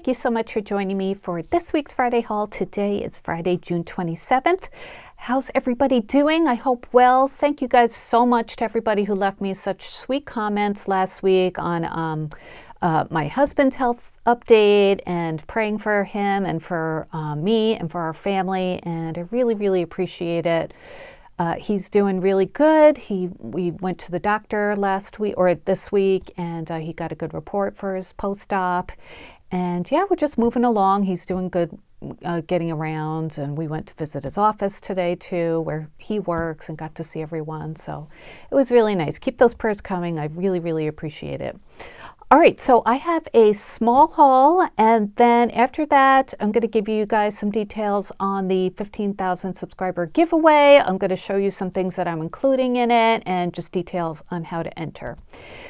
Thank you so much for joining me for this week's Friday haul. Today is Friday, June 27th. How's everybody doing? I hope well. Thank you guys so much to everybody who left me such sweet comments last week on my husband's health update and praying for him and for me and for our family, and I really appreciate it. He's doing really good. We went to the doctor last week or this week, and he got a good report for his post-op. And yeah, we're just moving along. He's doing good getting around, and we went to visit his office today too, where he works, and got to see everyone. So it was really nice. Keep those prayers coming. I really appreciate it. All right, so I have a small haul, and then after that, I'm going to give you guys some details on the 15,000 subscriber giveaway. I'm going to show you some things that I'm including in it and just details on how to enter.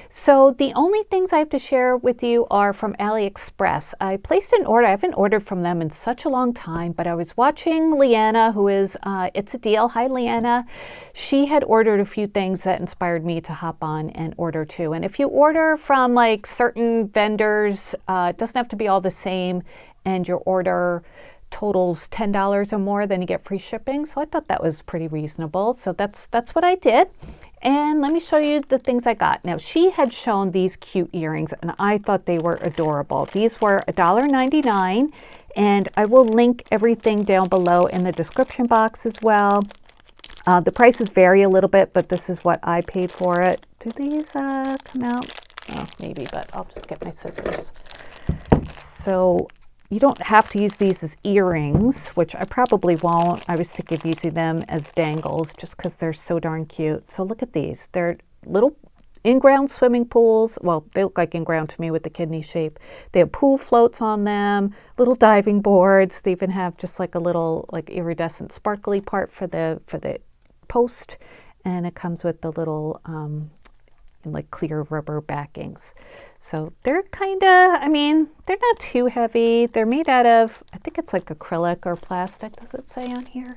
So the only things I have to share with you are from AliExpress. I placed an order. I haven't ordered from them in such a long time, but I was watching Leanna, who is It's a Deal. Hi, Leanna. She had ordered a few things that inspired me to hop on and order too. And if you order from like certain vendors, it doesn't have to be all the same, and your order totals $10 or more, then you get free shipping. So I thought that was pretty reasonable. So that's what I did. And let me show you the things I got. Now, she had shown these cute earrings, and I thought they were adorable. These were $1.99, and I will link everything down below in the description box as well. The prices vary a little bit, but this is what I paid for it. Do these come out? Oh, maybe, but I'll just get my scissors. So you don't have to use these as earrings, which I probably won't. I was thinking of using them as dangles just because they're so darn cute. So look at these. They're little in-ground swimming pools. Well, they look like in-ground to me with the kidney shape. They have pool floats on them, little diving boards. They even have just like a little like iridescent sparkly part for the post, and it comes with the little like clear rubber backings. So they're kind of, I mean, they're not too heavy. They're made out of, I think it's like acrylic or plastic. Does it say on here?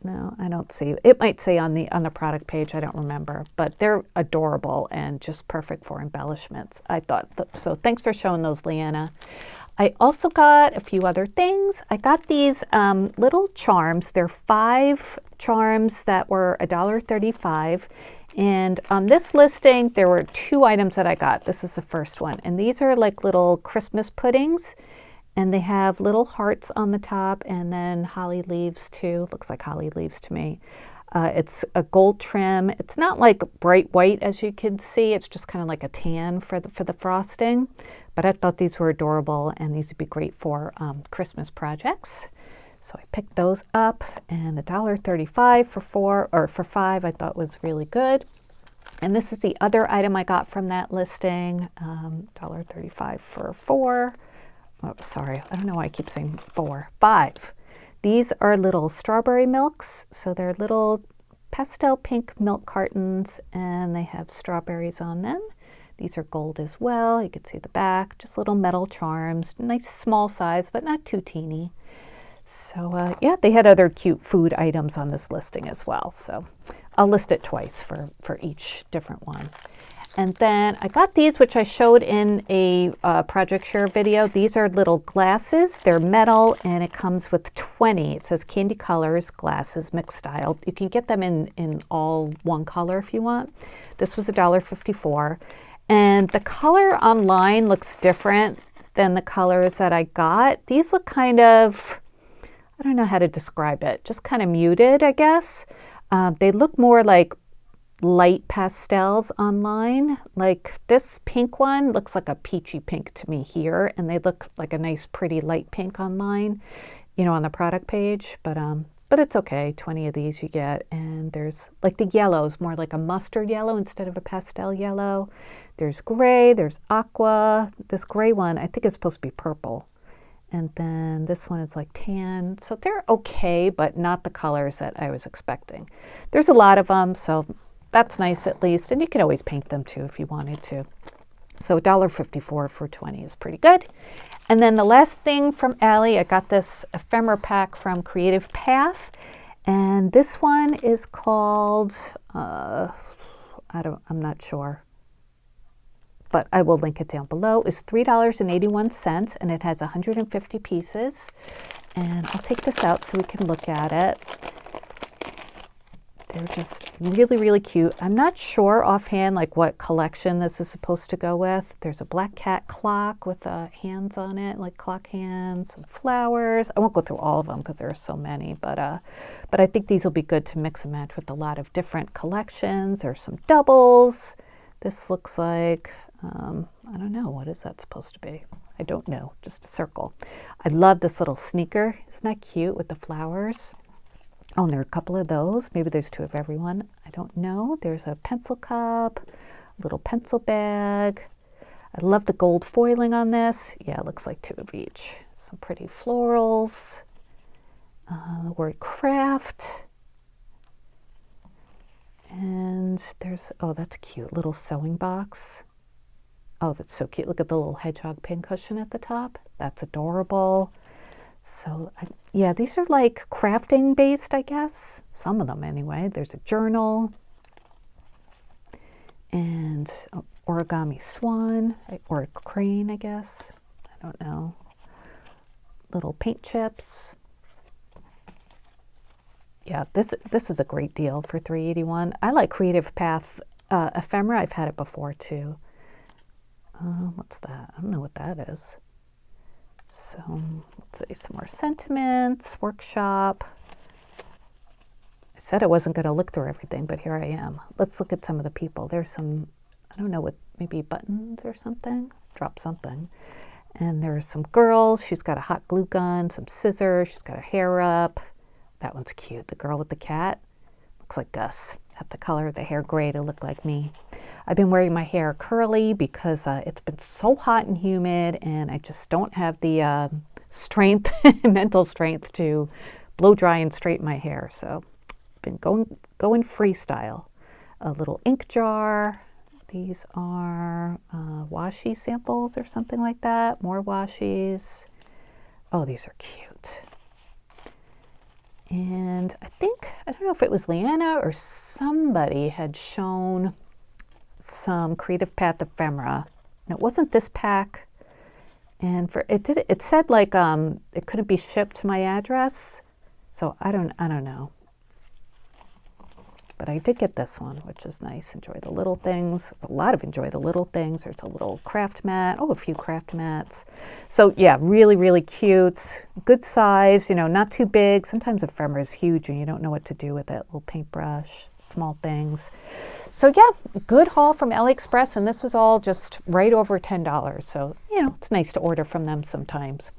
No, I don't see. It might say on the product page. I don't remember, but they're adorable and just perfect for embellishments, I thought. So thanks for showing those, Leanna. I also got a few other things. I got these little charms. They're 5 charms that were $1.35. And on this listing, there were 2 items that I got. This is the first one. And these are like little Christmas puddings. And they have little hearts on the top and then holly leaves too. Looks like holly leaves to me. It's a gold trim. It's not like bright white as you can see. It's just kind of like a tan for the frosting. But I thought these were adorable, and these would be great for Christmas projects. So I picked those up, and $1.35 for 5 I thought was really good. And this is the other item I got from that listing, $1.35 for 4. Oh, sorry, I don't know why I keep saying 4. 5. These are little strawberry milks. So they're little pastel pink milk cartons, and they have strawberries on them. These are gold as well. You can see the back, just little metal charms, nice small size, but not too teeny. So yeah, they had other cute food items on this listing as well. So I'll list it twice for each different one. And then I got these, which I showed in a project share video. These are little glasses. They're metal, and it comes with 20. It says candy colors, glasses, mixed style. You can get them in all one color if you want. This was $1.54. And the color online looks different than the colors that I got. These look kind of, I don't know how to describe it, just kind of muted, I guess. They look more like light pastels online. Like this pink one looks like a peachy pink to me here, and they look like a nice pretty light pink online, you know, on the product page. But it's okay. 20 of these you get, and there's like the yellows, more like a mustard yellow instead of a pastel yellow. There's gray, there's aqua. This gray one I think is supposed to be purple. And then this one is like tan. So they're okay, but not the colors that I was expecting. There's a lot of them, so that's nice at least. And you can always paint them too if you wanted to. So $1.54 for 20 is pretty good. And then the last thing from Ali, I got this ephemera pack from Creative Path. And this one is called, I'm not sure. but I will link it down below, is $3.81, and it has 150 pieces. And I'll take this out so we can look at it. They're just really, really cute. I'm not sure offhand like what collection this is supposed to go with. There's a black cat clock with hands on it, like clock hands, some flowers. I won't go through all of them because there are so many, but I think these will be good to mix and match with a lot of different collections. There's some doubles. This looks like, I don't know, what is that supposed to be? I don't know, just a circle. I love this little sneaker. Isn't that cute with the flowers? Oh, and there are a couple of those. Maybe there's two of everyone. I don't know. There's a pencil cup, a little pencil bag. I love the gold foiling on this. Yeah, it looks like two of each. Some pretty florals. The word craft. And there's, oh, that's cute. Little sewing box. Oh, that's so cute. Look at the little hedgehog pincushion at the top. That's adorable. So, yeah, these are like crafting based, I guess. Some of them anyway. There's a journal and origami swan or a crane, I guess. I don't know. Little paint chips. Yeah, this is a great deal for $3.81. I like Creative Path Ephemera. I've had it before too. What's that? I don't know what that is. So let's see, some more sentiments, workshop. I said I wasn't going to look through everything, but here I am. Let's look at some of the people. There's some, I don't know what, maybe buttons or something. Drop something. And there's some girls. She's got a hot glue gun, some scissors. She's got her hair up. That one's cute. The girl with the cat. Looks like Gus. Have to color the hair gray to look like me. I've been wearing my hair curly because it's been so hot and humid, and I just don't have the strength, mental strength to blow dry and straighten my hair. So I've been going freestyle. A little ink jar. These are washi samples or something like that. More washies. Oh, these are cute. And I think, I don't know if it was Leanna or somebody had shown some Creative Path Ephemera. And it wasn't this pack. And it said like it couldn't be shipped to my address. So I don't know. But I did get this one, which is nice. Enjoy the little things. A lot of enjoy the little things. There's a little craft mat. Oh, a few craft mats. So yeah, really, really cute. Good size, you know, not too big. Sometimes ephemera is huge and you don't know what to do with it. Little paintbrush, small things. So yeah, good haul from AliExpress. And this was all just right over $10. So, you know, it's nice to order from them sometimes.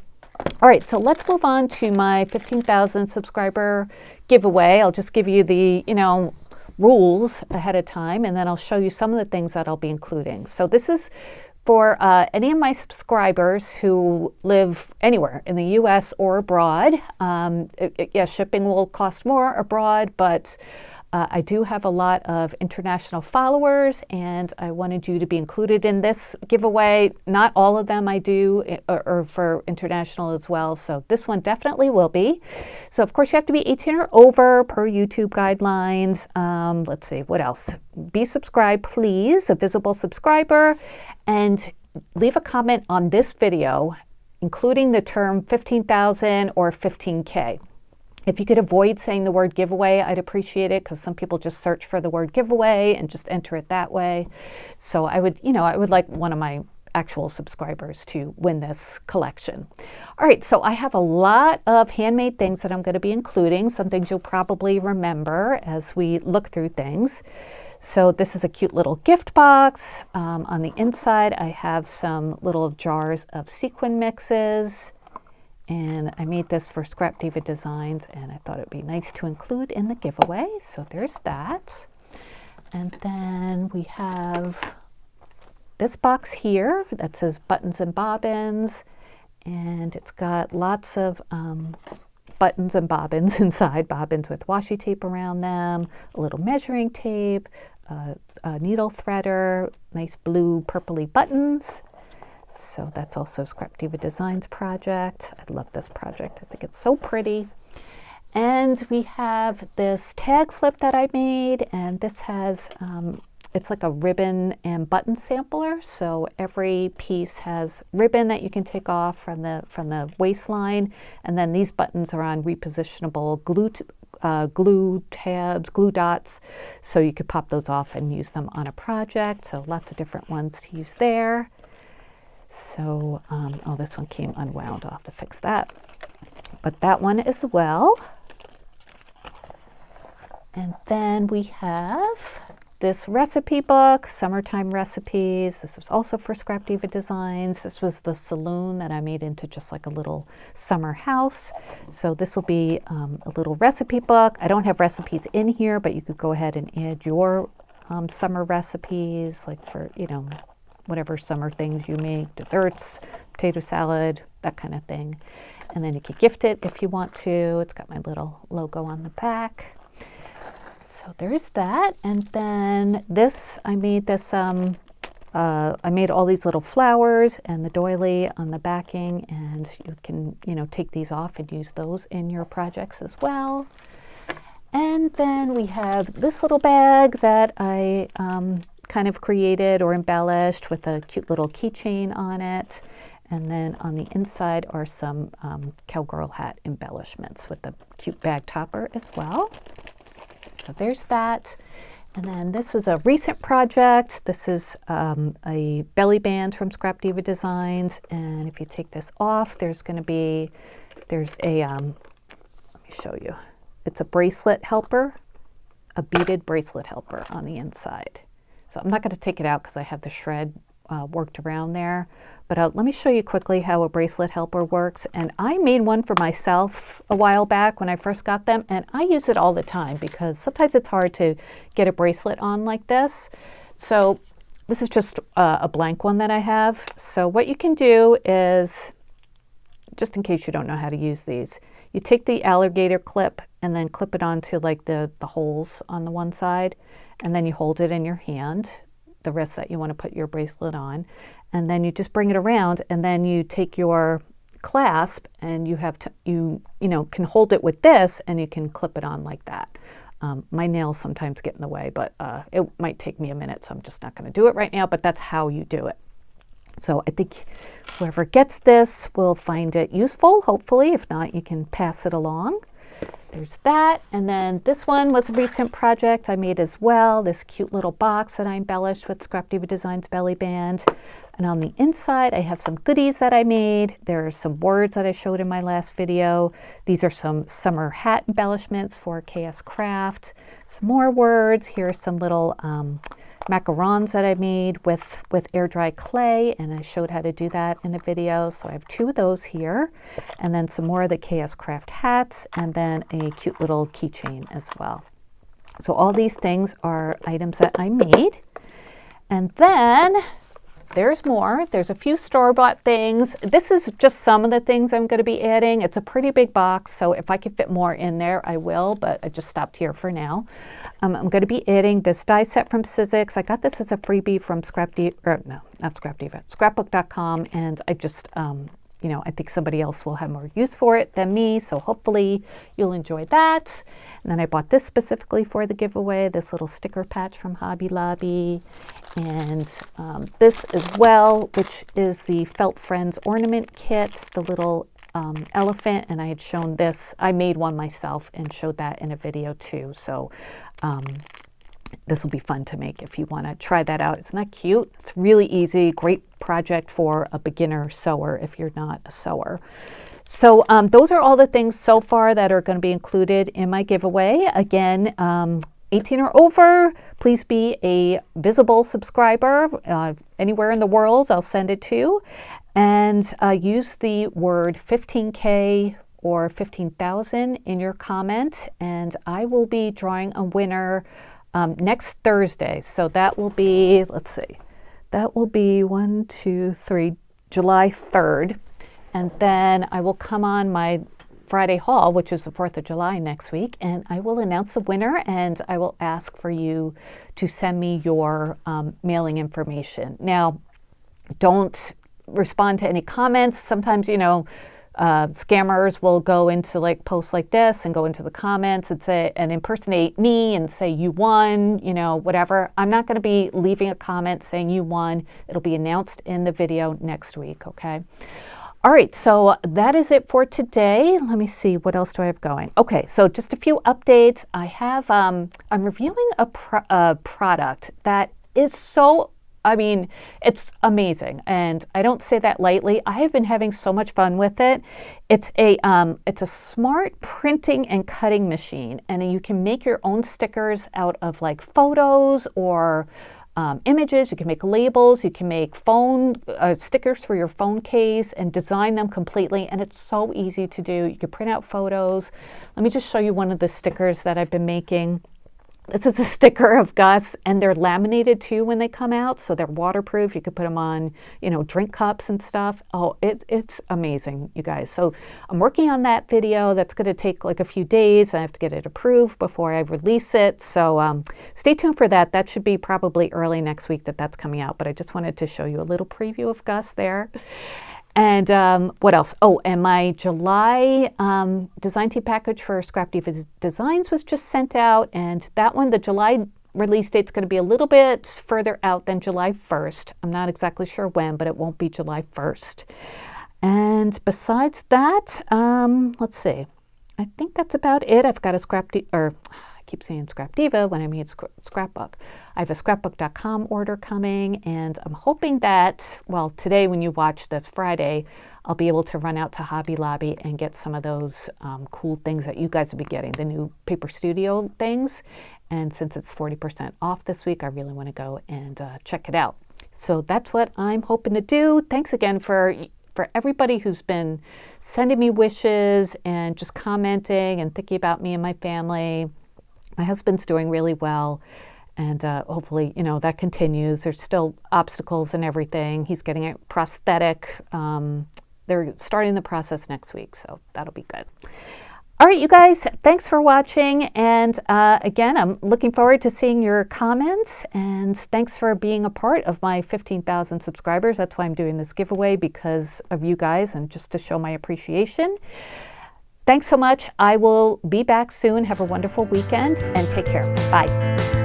All right, so let's move on to my 15,000 subscriber giveaway. I'll just give you the, you know, rules ahead of time, and then I'll show you some of the things that I'll be including. So this is for any of my subscribers who live anywhere in the US or abroad. Yes, shipping will cost more abroad, but I do have a lot of international followers, and I wanted you to be included in this giveaway. Not all of them I do, or for international as well. So this one definitely will be. So of course you have to be 18 or over per YouTube guidelines. Let's see, what else? Be subscribed, please, a visible subscriber, and leave a comment on this video, including the term 15,000 or 15K. If you could avoid saying the word giveaway, I'd appreciate it, because some people just search for the word giveaway and just enter it that way. So I would, you know, I would like one of my actual subscribers to win this collection. All right, so I have a lot of handmade things that I'm going to be including, some things you'll probably remember as we look through things. So this is a cute little gift box. On the inside, I have some little jars of sequin mixes. And I made this for Scrap Diva Designs, and I thought it'd be nice to include in the giveaway. So there's that. And then we have this box here that says buttons and bobbins, and it's got lots of buttons and bobbins inside, bobbins with washi tape around them, a little measuring tape, a needle threader, nice blue purpley buttons. So that's also Scrap Diva Designs project. I love this project. I think it's so pretty. And we have this tag flip that I made, and this has it's like a ribbon and button sampler. So every piece has ribbon that you can take off from the waistline, and then these buttons are on repositionable glue tabs, glue dots, so you could pop those off and use them on a project. So lots of different ones to use there. So, oh, this one came unwound. I'll have to fix that. But that one as well. And then we have this recipe book, Summertime Recipes. This was also for Scrap Diva Designs. This was the saloon that I made into just like a little summer house. So this will be a little recipe book. I don't have recipes in here, but you could go ahead and add your summer recipes, like for, you know, whatever summer things you make, desserts, potato salad, that kind of thing. And then you could gift it if you want to. It's got my little logo on the back. So there's that. And then this, I made this, I made all these little flowers and the doily on the backing, and you can, you know, take these off and use those in your projects as well. And then we have this little bag that I kind of created or embellished with a cute little keychain on it. And then on the inside are some cowgirl hat embellishments with a cute bag topper as well. So there's that. And then this was a recent project. This is a belly band from Scrap Diva Designs. And if you take this off, there's a, let me show you. It's a bracelet helper, a beaded bracelet helper on the inside. So I'm not going to take it out because I have the shred worked around there. But let me show you quickly how a bracelet helper works. And I made one for myself a while back when I first got them, and I use it all the time because sometimes it's hard to get a bracelet on like this. So this is just a blank one that I have. So what you can do is, just in case you don't know how to use these, you take the alligator clip and then clip it onto like the holes on the one side, and then you hold it in your hand, the rest that you want to put your bracelet on, and then you just bring it around, and then you take your clasp and you have to, you know, can hold it with this and you can clip it on like that. My nails sometimes get in the way, but it might take me a minute, so I'm just not going to do it right now, but that's how you do it. So I think whoever gets this will find it useful, hopefully. If not, you can pass it along. There's that. And then this one was a recent project I made as well, this cute little box that I embellished with Scrap Diva Designs belly band. And on the inside, I have some goodies that I made. There are some words that I showed in my last video. These are some summer hat embellishments for KS Craft. Some more words. Here are some little macarons that I made with air dry clay, and I showed how to do that in a video. So I have 2 of those here, and then some more of the KS Craft hats, and then a cute little keychain as well. So all these things are items that I made. And then there's more. There's a few store-bought things. This is just some of the things I'm going to be adding. It's a pretty big box, so if I can fit more in there, I will, but I just stopped here for now. I'm going to be adding this die set from Sizzix. I got this as a freebie from Scrapbook.com, and I just, you know, I think somebody else will have more use for it than me, so hopefully you'll enjoy that. And then I bought this specifically for the giveaway, this little sticker patch from Hobby Lobby. And this as well, which is the Felt Friends ornament kit, the little elephant. And I had shown this, I made one myself and showed that in a video too. So this will be fun to make if you want to try that out. It's not cute. It's really easy. Great project for a beginner sewer if you're not a sewer. So those are all the things so far that are going to be included in my giveaway. Again, 18 or over, please be a visible subscriber. Anywhere in the world, I'll send it to. And use the word 15K or 15,000 in your comment. And I will be drawing a winner next Thursday. So that will be, let's see, that will be July 3rd. And then I will come on my Friday haul, which is the 4th of July next week, and I will announce the winner, and I will ask for you to send me your mailing information. Now, don't respond to any comments. Sometimes, you know, scammers will go into like posts like this and go into the comments and say and impersonate me and say you won, you know, whatever. I'm not going to be leaving a comment saying you won. It'll be announced in the video next week, okay? All right, so that is it for today. Let me see, what else do I have going? Okay, so just a few updates. I have, I'm reviewing a product that is so, I mean, it's amazing, and I don't say that lightly. I have been having so much fun with it. It's a smart printing and cutting machine, and you can make your own stickers out of like photos or images. You can make labels. You can make phone stickers for your phone case and design them completely, and it's so easy to do. You can print out photos. Let me just show you one of the stickers that I've been making. This is a sticker of Gus, and they're laminated too when they come out, so they're waterproof. You could put them on, you know, drink cups and stuff. Oh, it's amazing, you guys. So I'm working on that video. That's going to take like a few days. I have to get it approved before I release it. So stay tuned for that. That should be probably early next week that's coming out. But I just wanted to show you a little preview of Gus there. And what else? Oh, and my July design tee package for Scrapty Designs was just sent out. And that one, the July release date is going to be a little bit further out than July 1st. I'm not exactly sure when, but it won't be July 1st. And besides that, let's see. I think that's about it. I've got a Scrapty, or I keep saying Scrap Diva when I mean Scrapbook. I have a scrapbook.com order coming, and I'm hoping that, well, today when you watch this Friday, I'll be able to run out to Hobby Lobby and get some of those cool things that you guys will be getting, the new Paper Studio things. And since it's 40% off this week, I really want to go and check it out. So that's what I'm hoping to do. Thanks again for everybody who's been sending me wishes and just commenting and thinking about me and my family. My husband's doing really well, and hopefully, you know, that continues. There's still obstacles and everything. He's getting a prosthetic. They're starting the process next week, so that'll be good. All right, you guys, thanks for watching. And again, I'm looking forward to seeing your comments. And thanks for being a part of my 15,000 subscribers. That's why I'm doing this giveaway, because of you guys and just to show my appreciation. Thanks so much. I will be back soon. Have a wonderful weekend and take care. Bye.